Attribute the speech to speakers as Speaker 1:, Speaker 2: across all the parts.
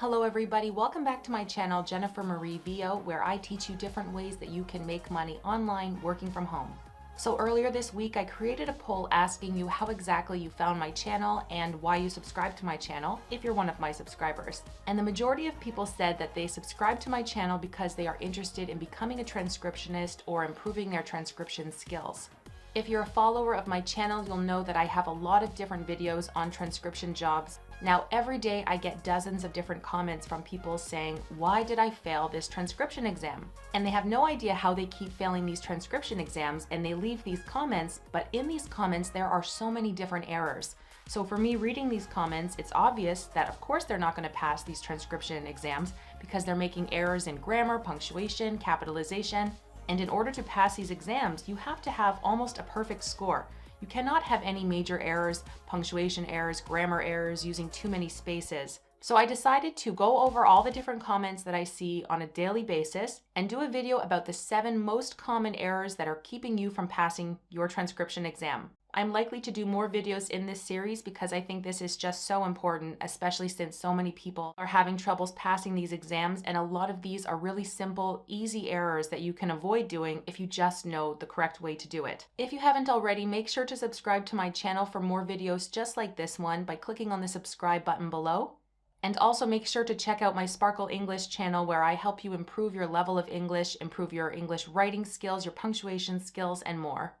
Speaker 1: Hello everybody, welcome back to my channel Jennifer Marievo, where I teach you different ways that you can make money online working from home. So earlier this week I created a poll asking you how exactly you found my channel and why you subscribed to my channel if you're one of my subscribers. And the majority of people said that they subscribe to my channel because they are interested in becoming a transcriptionist or improving their transcription skills. If you're a follower of my channel, you'll know that I have a lot of different videos on transcription jobs. Now, every day I get dozens of different comments from people saying, why did I fail this transcription exam? And they have no idea how they keep failing these transcription exams, and they leave these comments, but in these comments there are so many different errors. So for me reading these comments, it's obvious that of course they're not going to pass these transcription exams because they're making errors in grammar, punctuation, capitalization. And in order to pass these exams, you have to have almost a perfect score. You cannot have any major errors, punctuation errors, grammar errors, using too many spaces. So I decided to go over all the different comments that I see on a daily basis and do a video about the 7 most common errors that are keeping you from passing your transcription exam. I'm likely to do more videos in this series because I think this is just so important, especially since so many people are having troubles passing these exams, and a lot of these are really simple, easy errors that you can avoid doing if you just know the correct way to do it. If you haven't already, make sure to subscribe to my channel for more videos just like this one by clicking on the subscribe button below. And also make sure to check out my Sparkle English channel, where I help you improve your level of English, improve your English writing skills, your punctuation skills, and more.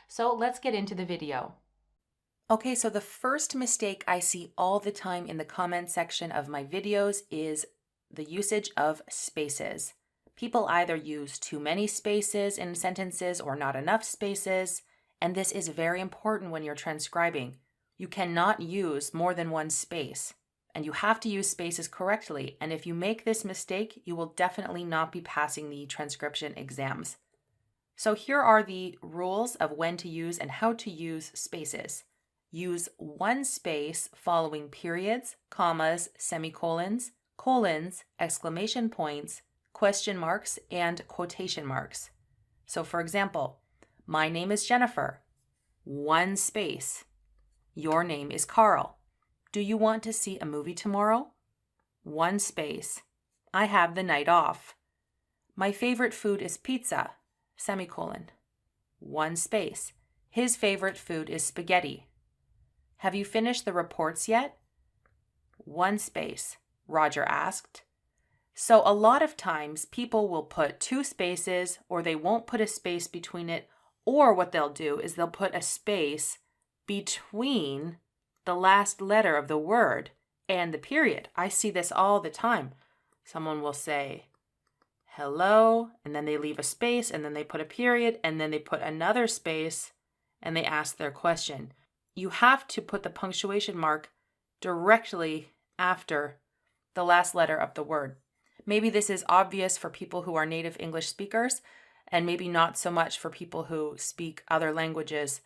Speaker 1: So let's get into the video. Okay, so the first mistake I see all the time in the comment section of my videos is the usage of spaces. People either use too many spaces in sentences or not enough spaces, and this is very important when you're transcribing. You cannot use more than one space, and you have to use spaces correctly, and if you make this mistake, you will definitely not be passing the transcription exams. So here are the rules of when to use and how to use spaces. Use one space following periods, commas, semicolons, colons, exclamation points, question marks, and quotation marks. So for example, my name is Jennifer. One space. Your name is Carl. Do you want to see a movie tomorrow? One space. I have the night off. My favorite food is pizza. Semicolon. One space. His favorite food is spaghetti. Have you finished the reports yet? One space. Roger asked. So a lot of times people will put 2 spaces, or they won't put a space between it, or what they'll do is they'll put a space between the last letter of the word and the period. I see this all the time. Someone will say, hello, and then they leave a space, and then they put a period, and then they put another space, and they ask their question. You have to put the punctuation mark directly after the last letter of the word. Maybe this is obvious for people who are native English speakers, and maybe not so much for people who speak other languages.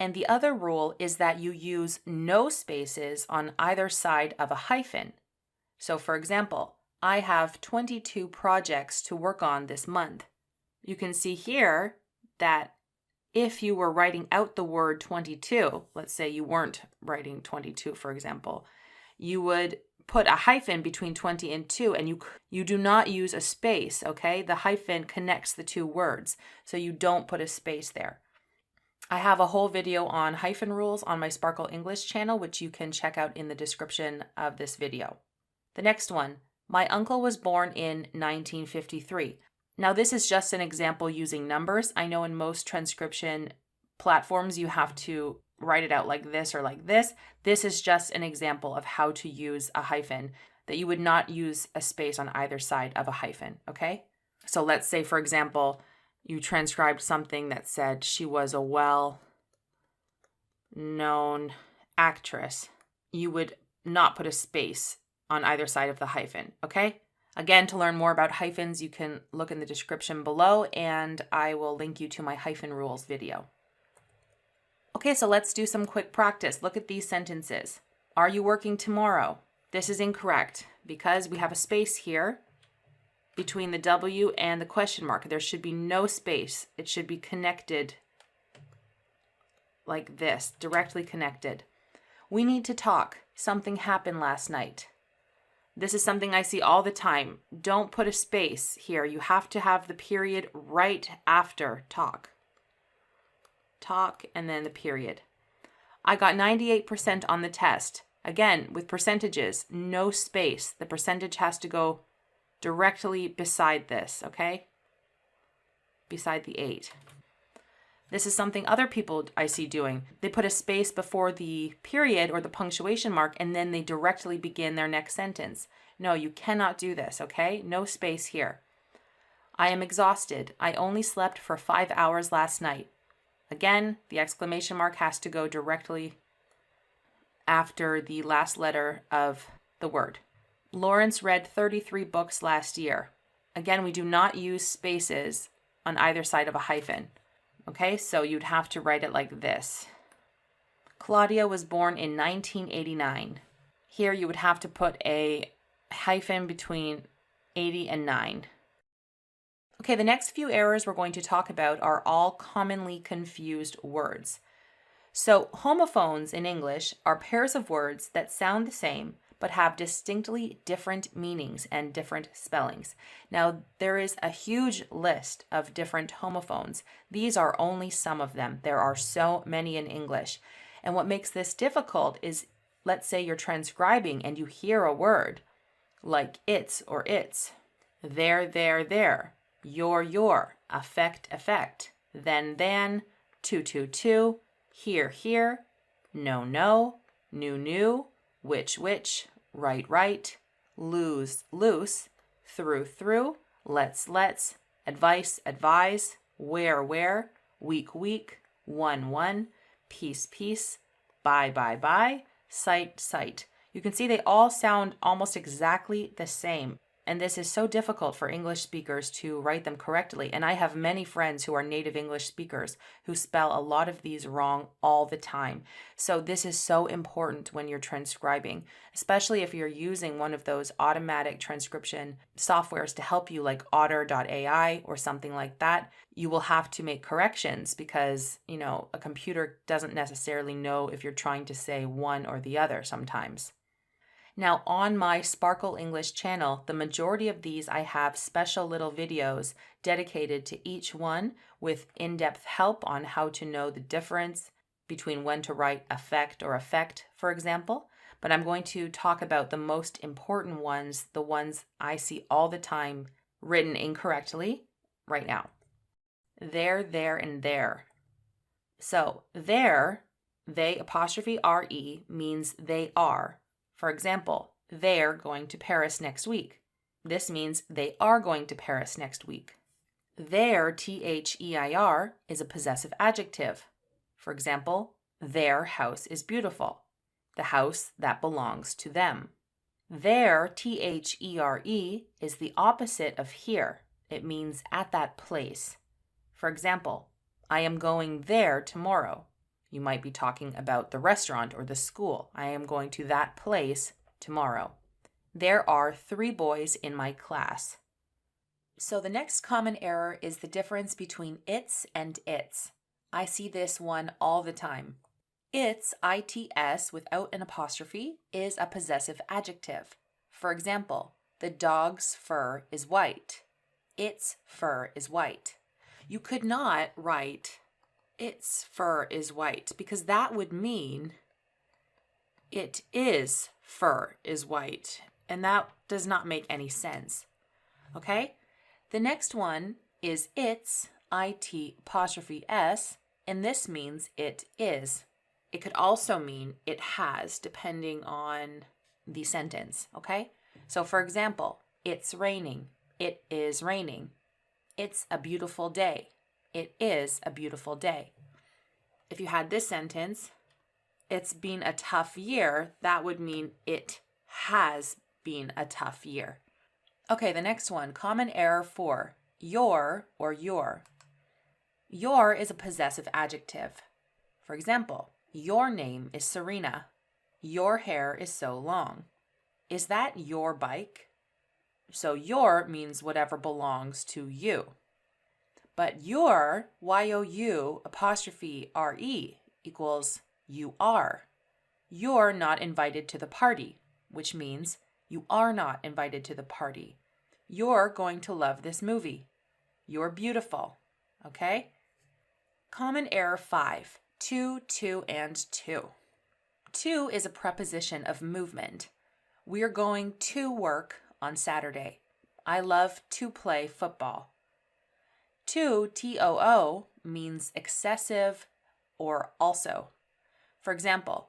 Speaker 1: And the other rule is that you use no spaces on either side of a hyphen. So for example, I have 22 projects to work on this month. You can see here that if you were writing out the word 22, let's say you weren't writing 22, for example, you would put a hyphen between 20 and 2, and you do not use a space, okay? The hyphen connects the 2 words, so you don't put a space there. I have a whole video on hyphen rules on my Sparkle English channel, which you can check out in the description of this video. The next one. My uncle was born in 1953. Now this is just an example using numbers. I know in most transcription platforms you have to write it out like this or like this. This is just an example of how to use a hyphen, that you would not use a space on either side of a hyphen, okay? So let's say, for example, you transcribed something that said she was a well-known actress. You would not put a space on either side of the hyphen, okay? Again, to learn more about hyphens, you can look in the description below, and I will link you to my hyphen rules video. Okay, so let's do some quick practice. Look at these sentences. Are you working tomorrow? This is incorrect because we have a space here between the W and the question mark. There should be no space. It should be connected like this, directly connected. We need to talk. Something happened last night. This is something I see all the time. Don't put a space here. You have to have the period right after talk. Talk and then the period. I got 98% on the test. Again, with percentages, no space. The percentage has to go directly beside this, okay? Beside the 8. This is something other people I see doing. They put a space before the period or the punctuation mark, and then they directly begin their next sentence. No, you cannot do this, okay? No space here. I am exhausted. I only slept for 5 hours last night. Again, the exclamation mark has to go directly after the last letter of the word. Lawrence read 33 books last year. Again, we do not use spaces on either side of a hyphen. Okay, so you'd have to write it like this. Claudia was born in 1989. Here you would have to put a hyphen between 80 and 9. Okay, the next few errors we're going to talk about are all commonly confused words. So homophones in English are pairs of words that sound the same but have distinctly different meanings and different spellings. Now, there is a huge list of different homophones. These are only some of them. There are so many in English. And what makes this difficult is, let's say you're transcribing and you hear a word like it's or its, there, your, affect, then, to, here, no, new, which, right, lose, through, let's, advice, where, week, one, piece, bye, sight. You can see they all sound almost exactly the same. And this is so difficult for English speakers to write them correctly. And I have many friends who are native English speakers who spell a lot of these wrong all the time. So this is so important when you're transcribing, especially if you're using one of those automatic transcription softwares to help you like otter.ai or something like that. You will have to make corrections because, a computer doesn't necessarily know if you're trying to say one or the other sometimes. Now on my Sparkle English channel, the majority of these I have special little videos dedicated to each one with in-depth help on how to know the difference between when to write affect or effect, for example. But I'm going to talk about the most important ones, the ones I see all the time written incorrectly right now. There, and there. So there, they apostrophe R-E means they are. For example, they're going to Paris next week. This means they are going to Paris next week. Their, T-H-E-I-R, is a possessive adjective. For example, their house is beautiful. The house that belongs to them. Their, T-H-E-R-E, is the opposite of here. It means at that place. For example, I am going there tomorrow. You might be talking about the restaurant or the school. I am going to that place tomorrow. There are 3 boys in my class. So the next common error is the difference between it's and its. I see this one all the time. Its, I-T-S, without an apostrophe, is a possessive adjective. For example, the dog's fur is white. Its fur is white. You could not write its fur is white because that would mean it is fur is white, and that does not make any sense. Okay? The next one is its, I-T apostrophe S, and this means it is. It could also mean it has, depending on the sentence, okay? So for example, it's raining. It is raining. It's a beautiful day. It is a beautiful day. If you had this sentence, it's been a tough year, that would mean it has been a tough year. Okay, the next one, common error 4, your or your. Your is a possessive adjective. For example, your name is Serena. Your hair is so long. Is that your bike? So your means whatever belongs to you. But your, Y-O-U, apostrophe R-E, equals you are. You're not invited to the party, which means You are not invited to the party. You're going to love this movie. You're beautiful. Okay? Common error 5. To, and to. To is a preposition of movement. We are going to work on Saturday. I love to play football. To, T-O-O, means excessive or also. For example,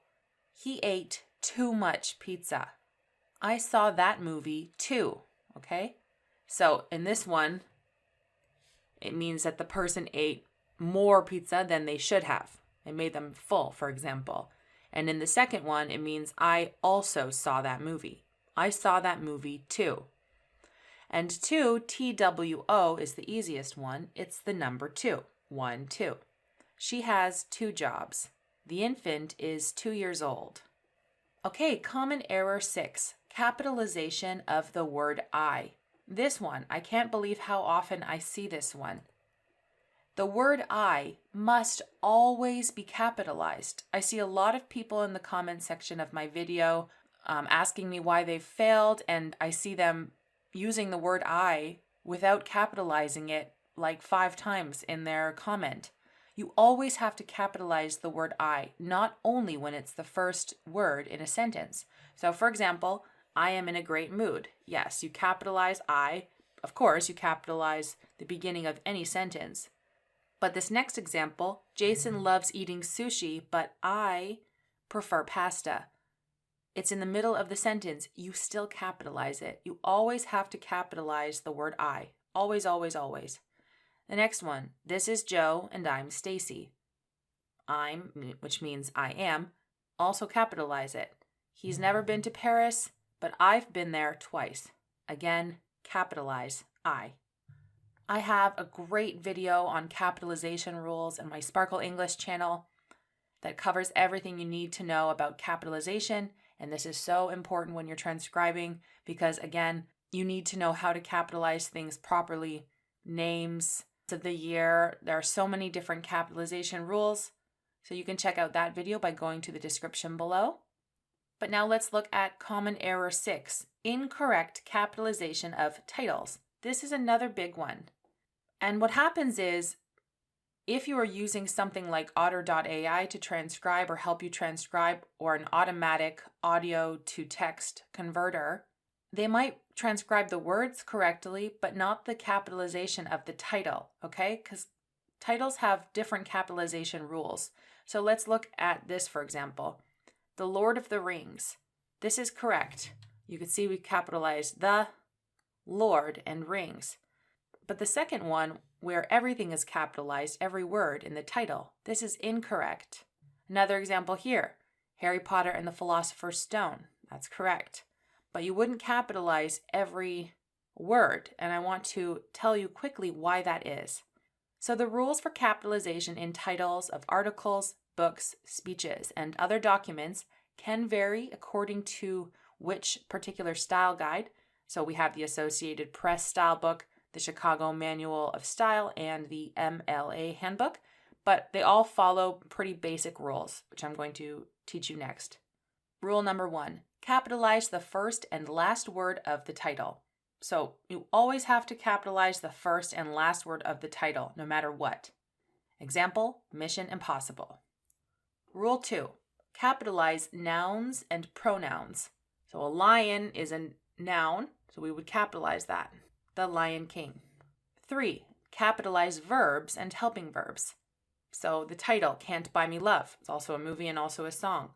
Speaker 1: he ate too much pizza. I saw that movie too, okay? So in this one, it means that the person ate more pizza than they should have. It made them full, for example. And in the second one, it means I also saw that movie. I saw that movie too. And to, T-W-O, is the easiest one. It's the number 2. 1, 2. She has 2 jobs. The infant is 2 years old. Okay, common error 6. Capitalization of the word I. This one, I can't believe how often I see this one. The word I must always be capitalized. I see a lot of people in the comment section of my video asking me why they failed, and I see them using the word I without capitalizing it like 5 times in their comment. You always have to capitalize the word I, not only when it's the first word in a sentence. So for example, I am in a great mood. Yes, you capitalize I. Of course, you capitalize the beginning of any sentence. But this next example, Jason loves eating sushi, but I prefer pasta. It's in the middle of the sentence. You still capitalize it. You always have to capitalize the word I. Always, always, always. The next one, this is Joe and I'm Stacy. I'm, which means I am, also capitalize it. He's never been to Paris, but I've been there twice. Again, capitalize I. I have a great video on capitalization rules in my Sparkle English channel that covers everything you need to know about capitalization. And this is so important when you're transcribing because, again, you need to know how to capitalize things properly. Names of the year. There are so many different capitalization rules. So you can check out that video by going to the description below. But now let's look at common error 6, incorrect capitalization of titles. This is another big one. And what happens is, if you are using something like otter.ai to transcribe or help you transcribe, or an automatic audio to text converter, they might transcribe the words correctly, but not the capitalization of the title, okay? Because titles have different capitalization rules. So let's look at this, for example. The Lord of the Rings. This is correct. You can see we capitalized the, Lord, and rings. But the second one, where everything is capitalized, every word in the title, this is incorrect. Another example here, Harry Potter and the Philosopher's Stone. That's correct. But you wouldn't capitalize every word, and I want to tell you quickly why that is. So the rules for capitalization in titles of articles, books, speeches, and other documents can vary according to which particular style guide. So we have the Associated Press style book, the Chicago Manual of Style, and the MLA handbook, but they all follow pretty basic rules, which I'm going to teach you next. Rule number 1, capitalize the first and last word of the title. So you always have to capitalize the first and last word of the title, no matter what. Example, Mission Impossible. Rule 2, capitalize nouns and pronouns. So a lion is a noun, so we would capitalize that. The Lion King. 3, capitalize verbs and helping verbs. So the title, Can't Buy Me Love. It's also a movie and also a song.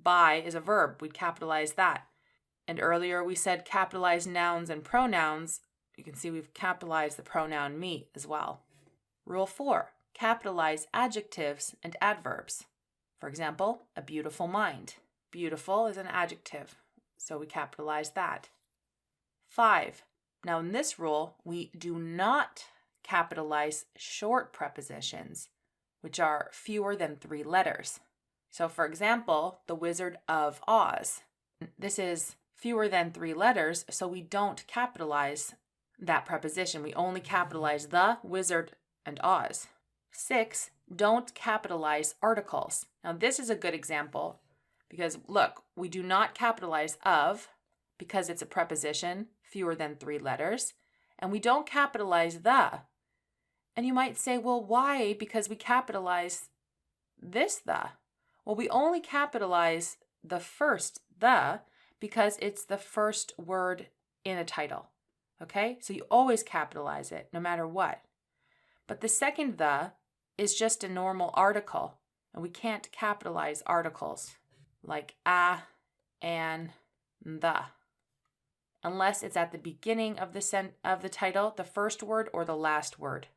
Speaker 1: Buy is a verb. We'd capitalize that. And earlier we said capitalize nouns and pronouns. You can see we've capitalized the pronoun me as well. Rule 4, capitalize adjectives and adverbs. For example, a beautiful mind. Beautiful is an adjective, so we capitalize that. 5, now in this rule, we do not capitalize short prepositions, which are fewer than 3 letters. So for example, the Wizard of Oz. This is fewer than 3 letters, so we don't capitalize that preposition. We only capitalize the, Wizard, and Oz. 6, don't capitalize articles. Now this is a good example because look, we do not capitalize of, because it's a preposition, fewer than 3 letters. And we don't capitalize the. And you might say, well, why? Because we capitalize this the. Well, we only capitalize the first the because it's the first word in a title. Okay? So you always capitalize it no matter what. But the second the is just a normal article, and we can't capitalize articles like a, an, the, unless it's at the beginning of the title, the first word or the last word.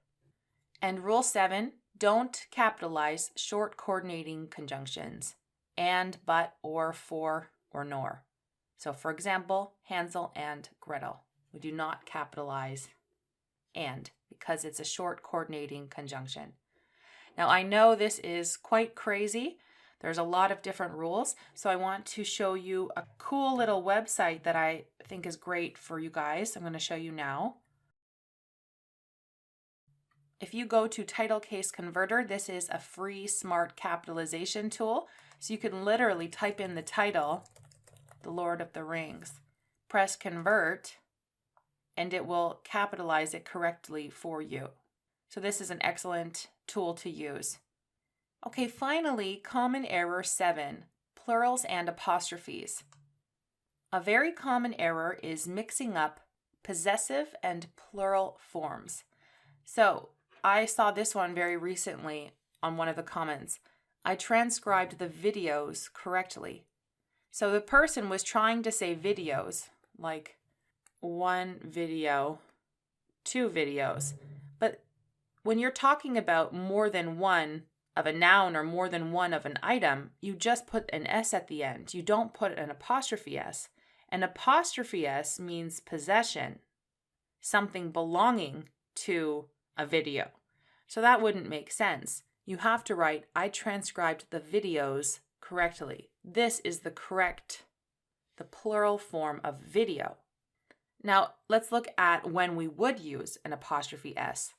Speaker 1: And rule 7, don't capitalize short coordinating conjunctions, and, but, or, for, or nor. So for example, Hansel and Gretel. We do not capitalize and because it's a short coordinating conjunction. Now I know this is quite crazy. There's a lot of different rules, so I want to show you a cool little website that I think is great for you guys. I'm going to show you now. If you go to Title Case Converter, this is a free smart capitalization tool. So you can literally type in the title, The Lord of the Rings, press convert, and it will capitalize it correctly for you. So this is an excellent tool to use. Okay, finally, common error 7, plurals and apostrophes. A very common error is mixing up possessive and plural forms. So I saw this one very recently on one of the comments. I transcribed the videos correctly. So the person was trying to say videos, like 1 video, 2 videos. But when you're talking about more than one of a noun or more than one of an item, you just put an S at the end. You don't put an apostrophe S. An apostrophe S means possession, something belonging to a video. So that wouldn't make sense. You have to write, I transcribed the videos correctly. This is the plural form of video. Now let's look at when we would use an apostrophe S.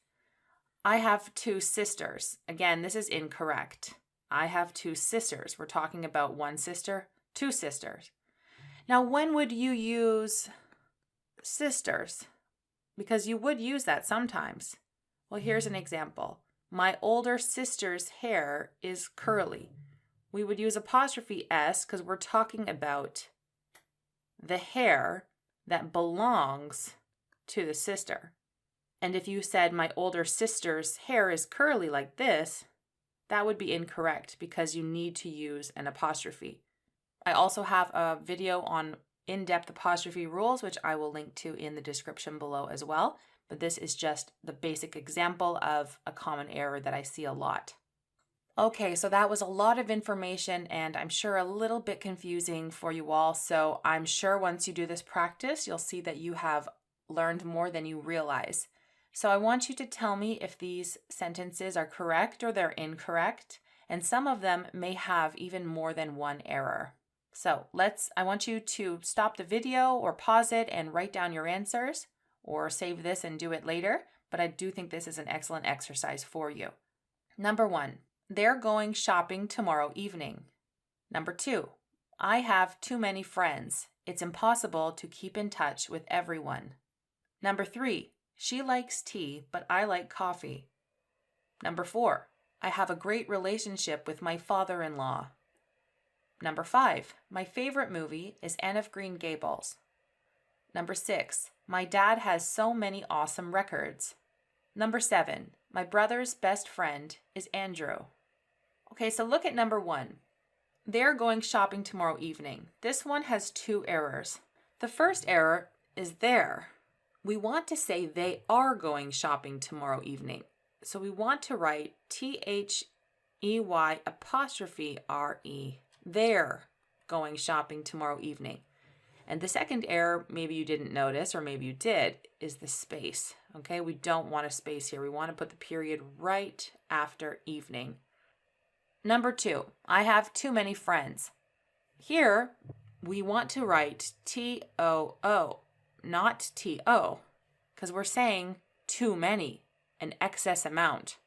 Speaker 1: I have 2 sisters. Again, this is incorrect. I have 2 sisters. We're talking about 1 sister, 2 sisters. Now, when would you use sisters? Because you would use that sometimes. Well, here's an example. My older sister's hair is curly. We would use apostrophe S because we're talking about the hair that belongs to the sister. And if you said my older sister's hair is curly like this, that would be incorrect because you need to use an apostrophe. I also have a video on in-depth apostrophe rules, which I will link to in the description below as well. But this is just the basic example of a common error that I see a lot. Okay, so that was a lot of information and I'm sure a little bit confusing for you all. So I'm sure once you do this practice, you'll see that you have learned more than you realize. So I want you to tell me if these sentences are correct or they're incorrect, and some of them may have even more than one error. So I want you to stop the video or pause it and write down your answers, or save this and do it later, but I do think this is an excellent exercise for you. Number 1, they're going shopping tomorrow evening. Number 2, I have too many friends. It's impossible to keep in touch with everyone. Number 3, she likes tea, but I like coffee. Number 4, I have a great relationship with my father-in-law. Number 5, my favorite movie is Anne of Green Gables. Number 6, my dad has so many awesome records. Number 7, my brother's best friend is Andrew. Okay, so look at number 1. They're going shopping tomorrow evening. This one has 2 errors. The first error is there. We want to say they are going shopping tomorrow evening. So we want to write T-H-E-Y apostrophe R-E. They're going shopping tomorrow evening. And the second error, maybe you didn't notice or maybe you did, is the space. Okay, we don't want a space here. We want to put the period right after evening. Number 2, I have too many friends. Here, we want to write T-O-O, not T-O, because we're saying too many, an excess amount.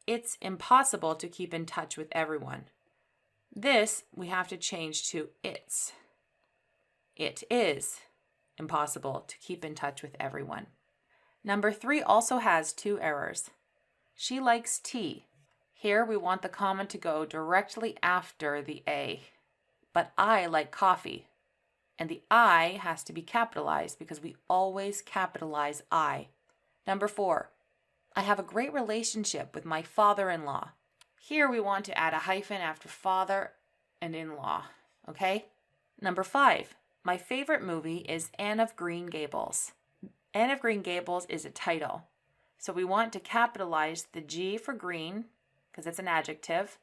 Speaker 1: It's impossible to keep in touch with everyone. This we have to change to it's. It is impossible to keep in touch with everyone. Number 3 also has 2 errors. She likes tea. Here we want the comma to go directly after the A. But I like coffee. And the I has to be capitalized because we always capitalize I. Number 4, I have a great relationship with my father-in-law. Here we want to add a hyphen after father and in-law, okay? Number 5, my favorite movie is Anne of Green Gables. Anne of Green Gables is a title. So we want to capitalize the G for green because it's an adjective,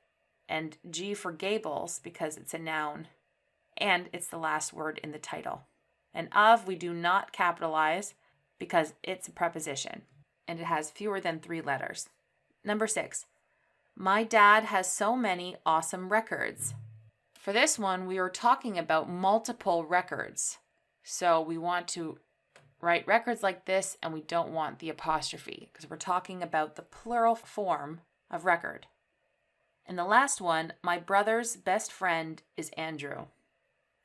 Speaker 1: and G for Gables because it's a noun, and it's the last word in the title. And of we do not capitalize because it's a preposition, and it has fewer than 3 letters. Number 6, my dad has so many awesome records. For this one, we are talking about multiple records. So we want to write records like this, and we don't want the apostrophe because we're talking about the plural form of record. And the last one, my brother's best friend is Andrew.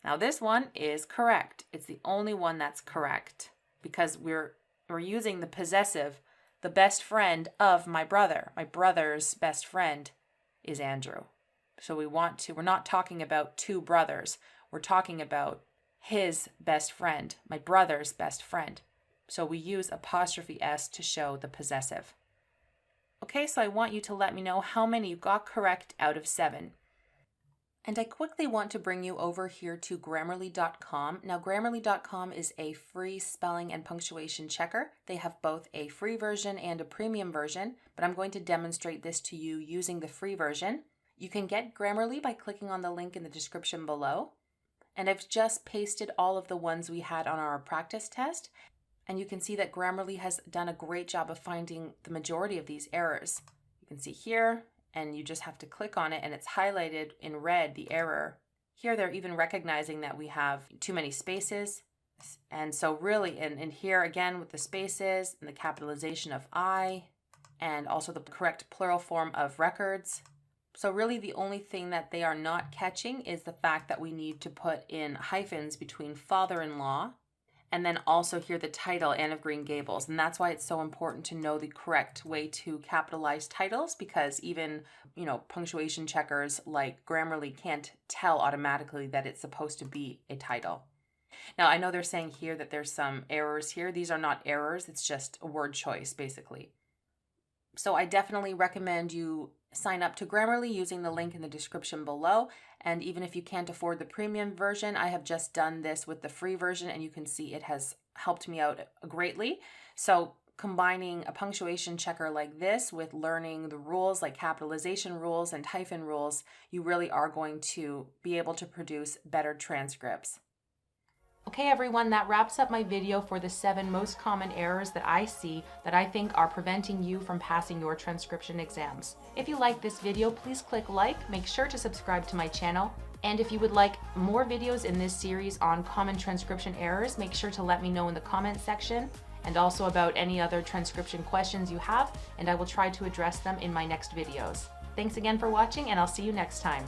Speaker 1: Now this one is correct. It's the only one that's correct because we're using the possessive, the best friend of my brother. My brother's best friend is Andrew. So we're not talking about 2 brothers. We're talking about his best friend, my brother's best friend. So we use apostrophe S to show the possessive. Okay, so I want you to let me know how many you got correct out of 7. And I quickly want to bring you over here to Grammarly.com. Now, Grammarly.com is a free spelling and punctuation checker. They have both a free version and a premium version, but I'm going to demonstrate this to you using the free version. You can get Grammarly by clicking on the link in the description below. And I've just pasted all of the ones we had on our practice test. And you can see that Grammarly has done a great job of finding the majority of these errors. You can see here, and you just have to click on it and it's highlighted in red, the error. Here they're even recognizing that we have too many spaces. And so really, in here again with the spaces and the capitalization of I, and also the correct plural form of records. So really the only thing that they are not catching is the fact that we need to put in hyphens between father-in-law and then also here the title, Anne of Green Gables. And that's why it's so important to know the correct way to capitalize titles because even, punctuation checkers like Grammarly can't tell automatically that it's supposed to be a title. Now, I know they're saying here that there's some errors here. These are not errors. It's just a word choice, basically. So I definitely recommend you sign up to Grammarly using the link in the description below. And even if you can't afford the premium version, I have just done this with the free version and you can see it has helped me out greatly. So combining a punctuation checker like this with learning the rules like capitalization rules and hyphen rules, you really are going to be able to produce better transcripts. Okay everyone, that wraps up my video for the 7 most common errors that I see that I think are preventing you from passing your transcription exams. If you like this video, please click like, make sure to subscribe to my channel, and if you would like more videos in this series on common transcription errors, make sure to let me know in the comment section, and also about any other transcription questions you have, and I will try to address them in my next videos. Thanks again for watching, and I'll see you next time.